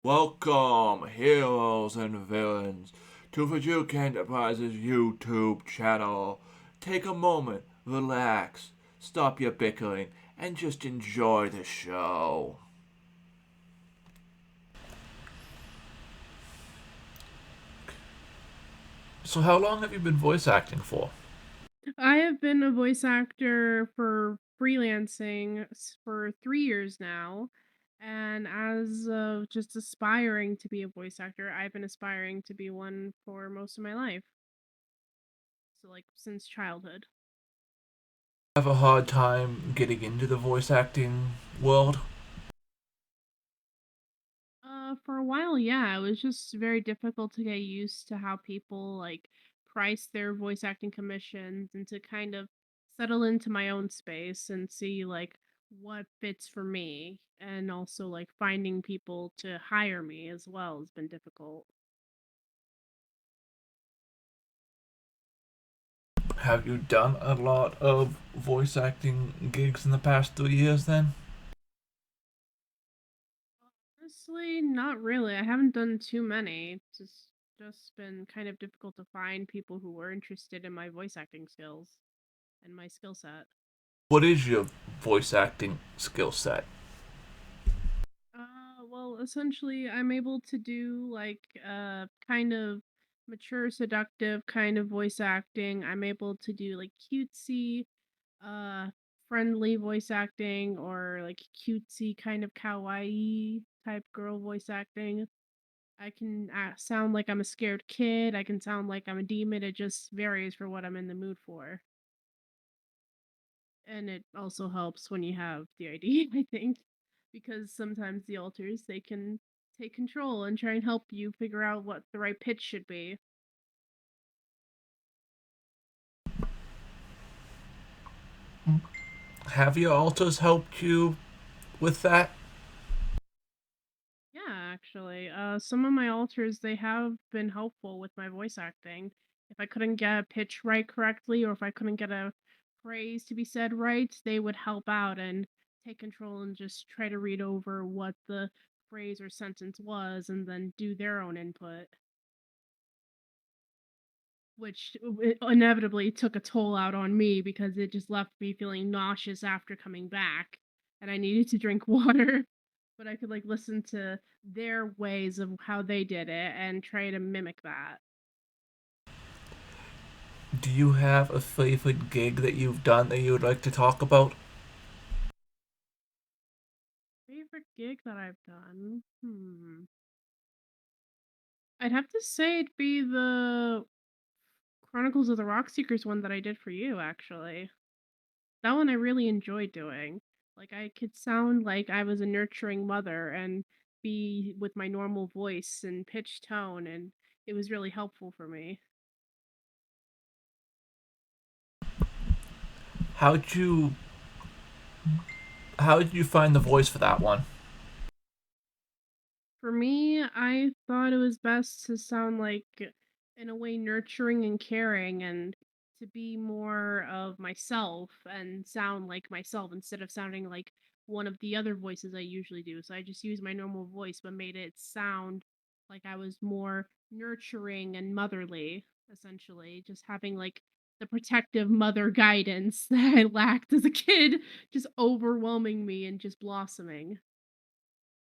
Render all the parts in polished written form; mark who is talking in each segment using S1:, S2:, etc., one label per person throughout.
S1: Welcome, heroes and villains, to Fjook Enterprises YouTube channel. Take a moment, relax, stop your bickering, and just enjoy the show. So, how long have you been voice acting for?
S2: I have been a voice actor for freelancing for 3 years now. And as of just aspiring to be a voice actor, I've been aspiring to be one for most of my life. So, like, since childhood.
S1: Have a hard time getting into the voice acting world?
S2: For a while, yeah, it was just very difficult to get used to how people like price their voice acting commissions and to kind of settle into my own space and see like what fits for me and also like finding people to hire me as well has been difficult.
S1: Have you done a lot of voice acting gigs in the past 3 years then?
S2: Honestly, not really. I haven't done too many. It's just been kind of difficult to find people who were interested in my voice acting skills and my skill set.
S1: What is your voice acting skill set?
S2: Well, essentially, I'm able to do like kind of mature, seductive kind of voice acting. I'm able to do like cutesy, uh, friendly voice acting or like cutesy kind of kawaii type girl voice acting. I can sound like I'm a scared kid. I can sound like I'm a demon. It just varies for what I'm in the mood for. And it also helps when you have the ID, I think, because sometimes the alters they can take control and try and help you figure out what the right pitch should be.
S1: Have your alters helped you with that?
S2: Yeah, actually, some of my alters they have been helpful with my voice acting. If I couldn't get a pitch right correctly, or if I couldn't get a phrase to be said right, they would help out and take control and just try to read over what the phrase or sentence was, and then do their own input. Which inevitably took a toll out on me because it just left me feeling nauseous after coming back, and I needed to drink water, but I could, like, listen to their ways of how they did it and try to mimic that.
S1: Do you have a favorite gig that you've done that you would like to talk about?
S2: Favorite gig that I've done? I'd have to say it'd be the Chronicles of the Rock Seekers one that I did for you, actually. That one I really enjoyed doing. Like, I could sound like I was a nurturing mother and be with my normal voice and pitch tone, and it was really helpful for me.
S1: How'd you how did you find the voice for that one?
S2: For me, I thought it was best to sound like, in a way, nurturing and caring, and to be more of myself and sound like myself instead of sounding like one of the other voices I usually do. So I just used my normal voice, but made it sound like I was more nurturing and motherly, essentially. Just having like the protective mother guidance that I lacked as a kid, just overwhelming me and just blossoming.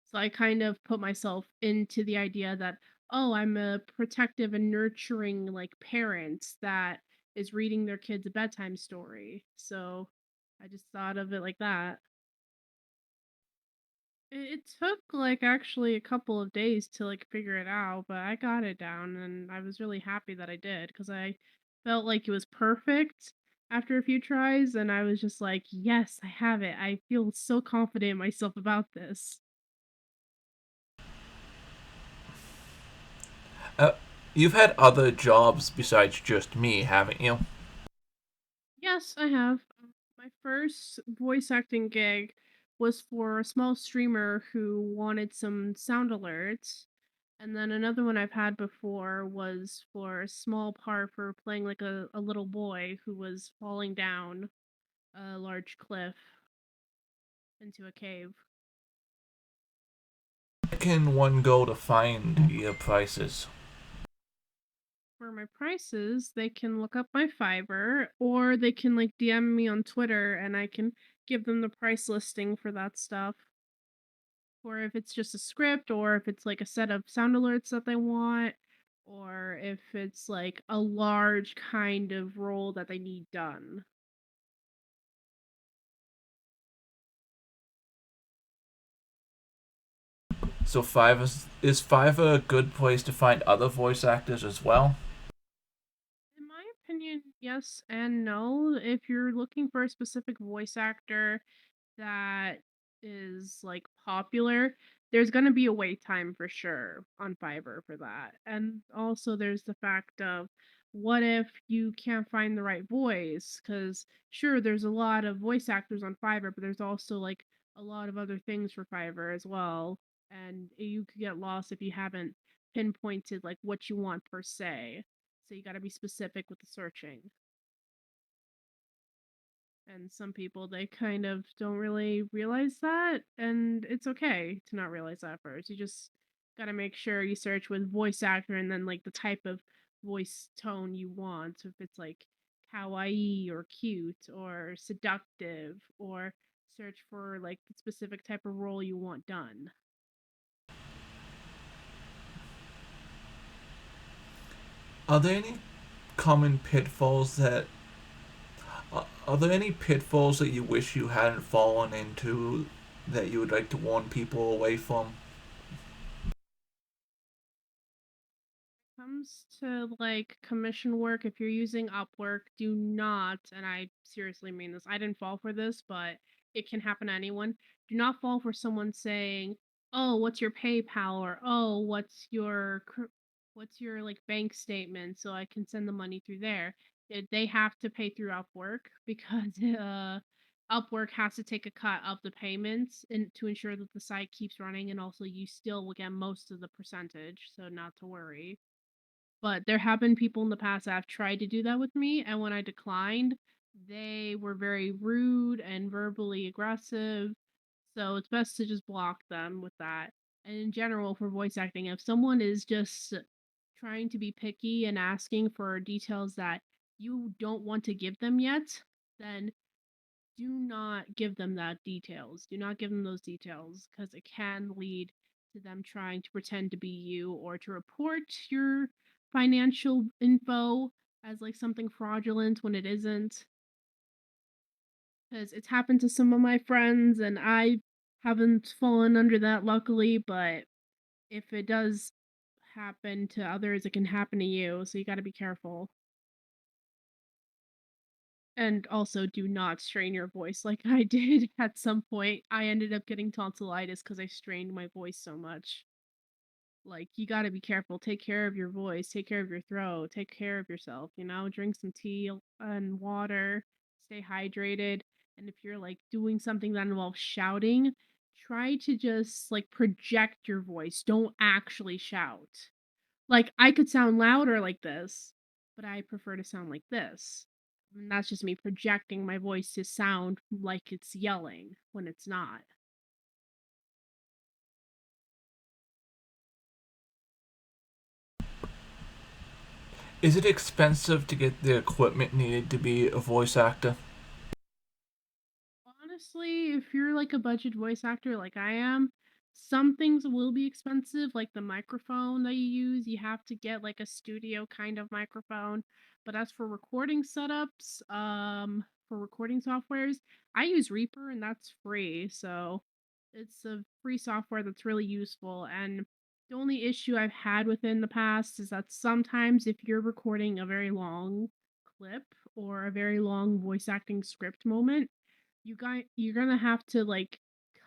S2: So I kind of put myself into the idea that, oh, I'm a protective and nurturing like parent that is reading their kids a bedtime story. So I just thought of it like that. It took like actually a couple of days to like figure it out, but I got it down and I was really happy that I did because I felt like it was perfect after a few tries and I was just like, yes, I have it. I feel so confident in myself about this.
S1: Uh, you've had other jobs besides just me, haven't you?
S2: Yes, I have. My first voice acting gig was for a small streamer who wanted some sound alerts. And then another one I've had before was for a small part for playing like a little boy who was falling down a large cliff into a cave.
S1: Can one go to find your prices?
S2: For my prices, they can look up my Fiverr or they can like DM me on Twitter and I can give them the price listing for that stuff. Or if it's just a script, or if it's like a set of sound alerts that they want, or if it's like a large kind of role that they need done.
S1: So is Fiverr a good place to find other voice actors as well?
S2: In my opinion, yes and no. If you're looking for a specific voice actor that is like popular, there's going to be a wait time for sure on Fiverr for that. And also there's the fact of what if you can't find the right voice, cuz sure there's a lot of voice actors on Fiverr, but there's also like a lot of other things for Fiverr as well, and you could get lost if you haven't pinpointed like what you want per se. So you got to be specific with the searching. And some people, they kind of don't really realize that, and it's okay to not realize that first. You just got to make sure you search with voice actor and then like the type of voice tone you want. So if it's like kawaii or cute or seductive, or search for like the specific type of role you want done.
S1: Are there any common pitfalls that are there any pitfalls that you wish you hadn't fallen into that you would like to warn people away from?
S2: Comes to like commission work, if you're using Upwork, do not, and I seriously mean this, I didn't fall for this, but it can happen to anyone. Do not fall for someone saying, "Oh, what's your PayPal?" or "Oh, what's your like bank statement so I can send the money through there." They have to pay through Upwork because Upwork has to take a cut of the payments and to ensure that the site keeps running, and also you still will get most of the percentage, so not to worry. But there have been people in the past that have tried to do that with me, and when I declined, they were very rude and verbally aggressive. So it's best to just block them with that. And in general, for voice acting, if someone is just trying to be picky and asking for details that you don't want to give them yet, then do not give them that details. Do not give them those details because it can lead to them trying to pretend to be you or to report your financial info as like something fraudulent when it isn't. Because it's happened to some of my friends and I haven't fallen under that luckily, but if it does happen to others, it can happen to you. So you got to be careful. And also do not strain your voice like I did at some point. I ended up getting tonsillitis because I strained my voice so much. Like, you gotta be careful. Take care of your voice, take care of your throat, take care of yourself, drink some tea and water, stay hydrated. And if you're like doing something that involves shouting, try to just like project your voice. Don't actually shout. Like, I could sound louder like this, but I prefer to sound like this. And that's just me projecting my voice to sound like it's yelling when it's not.
S1: Is it expensive to get the equipment needed to be a voice actor?
S2: Honestly, if you're like a budget voice actor like I am, some things will be expensive, like the microphone that you use. You have to get like a studio kind of microphone. But as for recording setups, for recording softwares, I use Reaper and that's free. So it's a free software that's really useful. And the only issue I've had with it in the past is that sometimes if you're recording a very long clip or a very long voice acting script moment, you're gonna have to like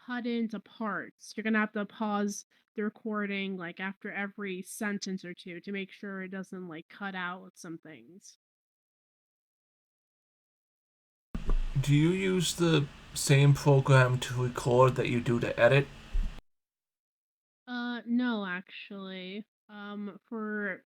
S2: cut into parts. You're gonna have to pause the recording like after every sentence or two to make sure it doesn't like cut out some things.
S1: Do you use the same program to record that you do to edit?
S2: No, actually. For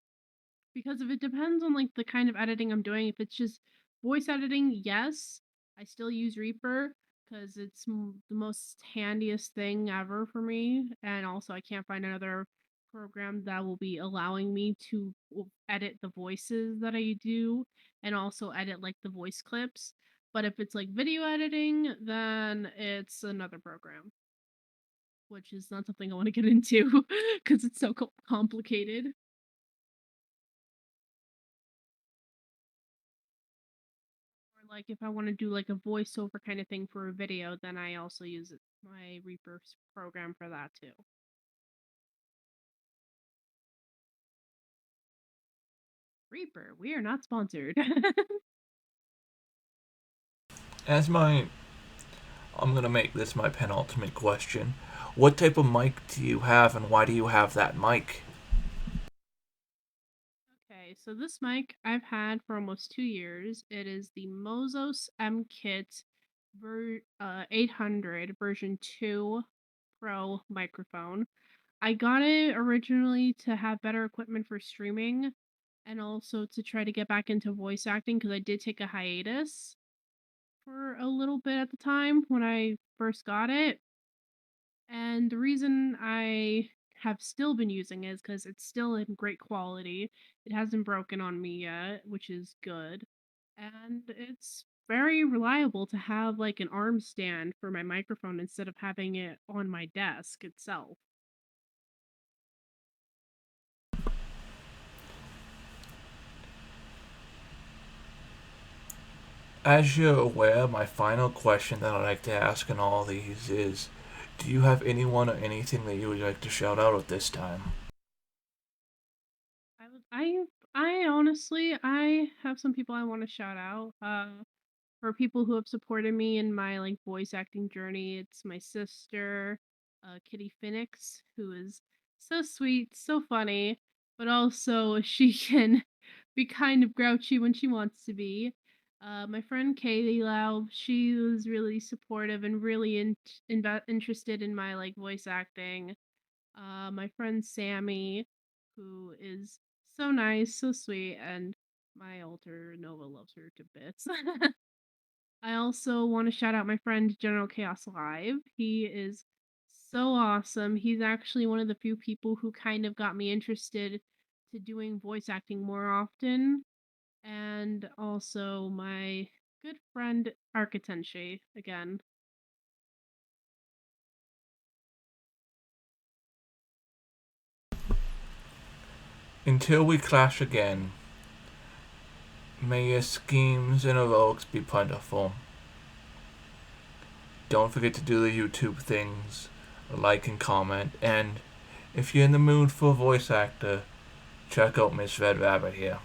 S2: because if it depends on like the kind of editing I'm doing. If it's just voice editing, yes, I still use Reaper because it's the most handiest thing ever for me. And also, I can't find another program that will be allowing me to edit the voices that I do and also edit like the voice clips. But if it's like video editing, then it's another program, which is not something I want to get into because it's so complicated. Or like if I want to do like a voiceover kind of thing for a video, then I also use my Reaper program for that too. Reaper, we are not sponsored.
S1: As my, I'm gonna make this my penultimate question. What type of mic do you have, and why do you have that mic?
S2: Okay, so this mic I've had for almost 2 years. It is the Mozos M Kit 800 version 2 Pro microphone. I got it originally to have better equipment for streaming and also to try to get back into voice acting because I did take a hiatus for a little bit at the time when I first got it. And the reason I have still been using it is because it's still in great quality. It hasn't broken on me yet, which is good. And it's very reliable to have like an arm stand for my microphone instead of having it on my desk itself.
S1: As you're aware, my final question that I like to ask in all these is, do you have anyone or anything that you would like to shout out at this time?
S2: I would I honestly I have some people I want to shout out. For people who have supported me in my like voice acting journey, it's my sister, Kitty Phoenix, who is so sweet, so funny, but also she can be kind of grouchy when she wants to be. My friend Kaylee Lau, she was really supportive and really interested in my like voice acting. My friend Sammy, who is so nice, so sweet, and my alter Nova loves her to bits. I also want to shout out my friend General Chaos Live. He is so awesome. He's actually one of the few people who kind of got me interested to doing voice acting more often. And also my good friend Architenshi again.
S1: Until we clash again, may your schemes and heroics be plentiful. Don't forget to do the YouTube things, like and comment, and if you're in the mood for a voice actor, check out MissRedRabbit here.